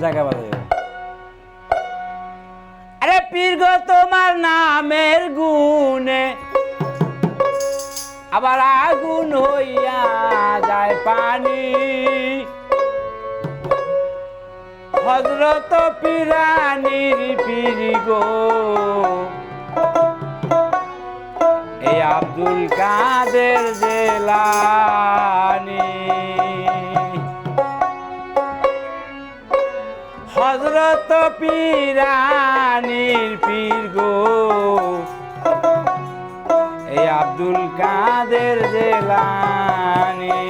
জায়গা বাজে। আরে পীর গো তোমার নামের গুণে আবার আগুন হইয়া যায় পানি, হযরত পীরানির পীর গো এই আব্দুল কাদের জিলানী। হযরত পীরানির পীর গো এই আব্দুল কাদের জিলানী।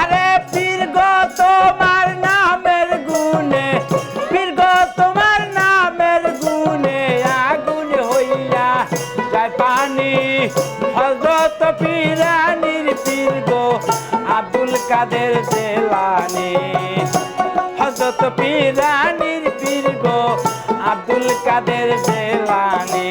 আরে পীর গো তোমার নামের গুণে, পীর গো তোমার নামের গুণে আগুন হইয়া যায় পানি, হযরত পীরানির পীর গো আব্দুল কাদের জিলানী। হযরত পীরানির পীর গো আব্দুল কাদের জিলানী।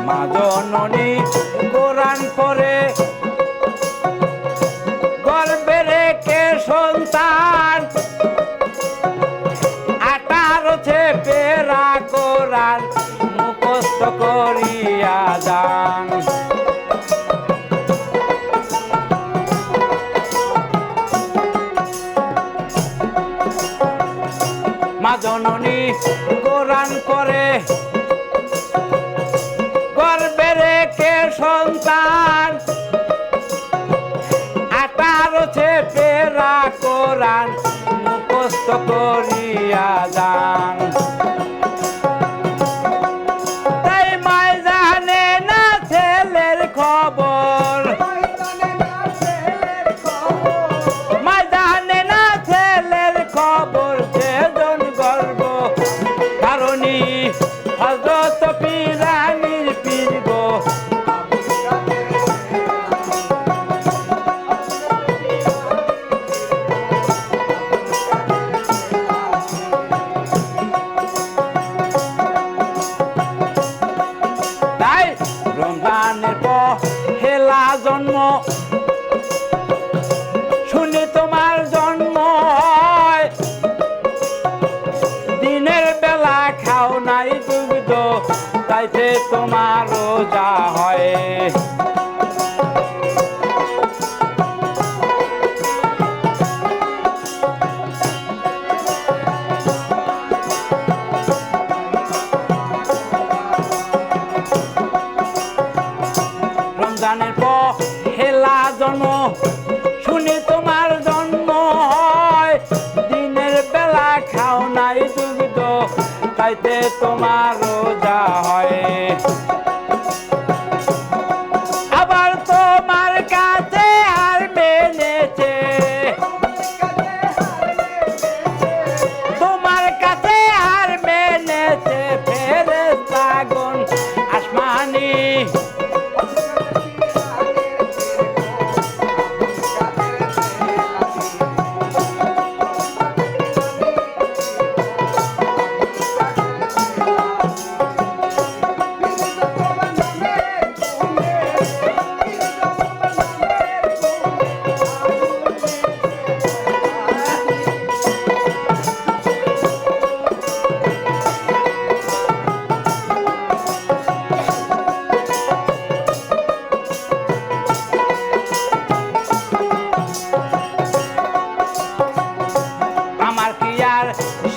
মা জননী কোরআন পড়ে গর্বে রেখে সন্তান, 18 পেরা কোরআন মুখস্থ করিয়া যান। মা জননী কোরআন পড়ে গর্বে রেখে সন্তান, 18 পেরা কোরআন মুখস্থ করিয়া যান। তাই মায় জানে না ছেলের খবর, মায় জানে না ছেলের খবর, সেজন গর্ব কারণী হযরত পীরানির পীর গো তাই রমজানের পহেলা জন্ম শুনে তোমার জন্ম হয়, দিনের বেলা খাও নাই দুগ্ধ তাইতে তোমার রোজা হয়। রমজানের পহেলা জন্ম শুনে তোমার জন্ম হয়, দিনের বেলা খাও নাই দুগ্ধ তাইতে তোমার রোজা হয়। আবার তোমার কাছে হার মেনেছে, তোমার কাছে হার মেনেছে ফেরেশতাগণ আসমানি।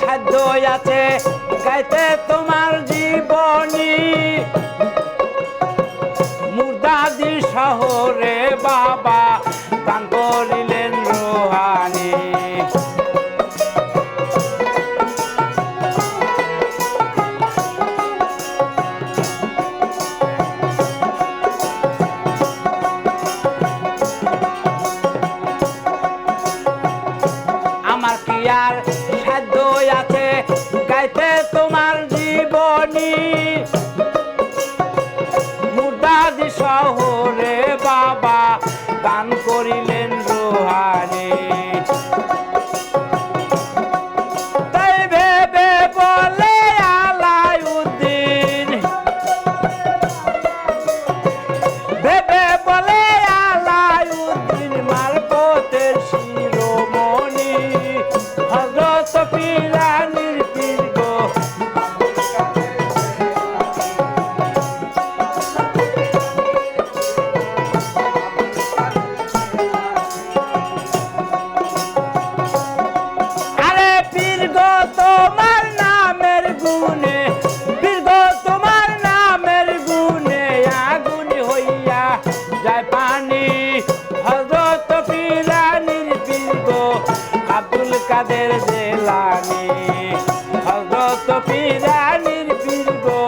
সাধ্য আছে গাইতে তোমার জীবনী, মুর্দাদি শহরে বাবা দান করিলেন রুহানি। তাইতে তোমার জীবনী মুর্দাদি শহরে বাবা দান করিলেন রোহানি তাই ভেবে বলে আলাউদ্দিন ভেবে বলে আলাউদ্দিন মারফতের শিরোমণি হযরত পীরানির পীর গো আরে পীর গো তোমার নামের গুণে পীর গো তোমার নামের গুণে আগুন হইয়া যায় পানি হযরত পীরানির পীর গো আব্দুল কাদের জেলানি হযরত পীরানির পীর গো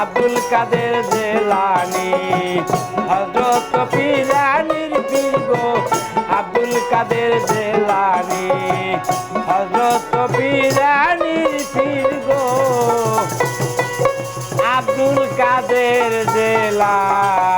আব্দুল কাদের জেলানি হযরত পীরানির পীর গো আব্দুল কাদের জেলানি হযরত পীরানির পীর গো আব্দুল কাদের জেলানি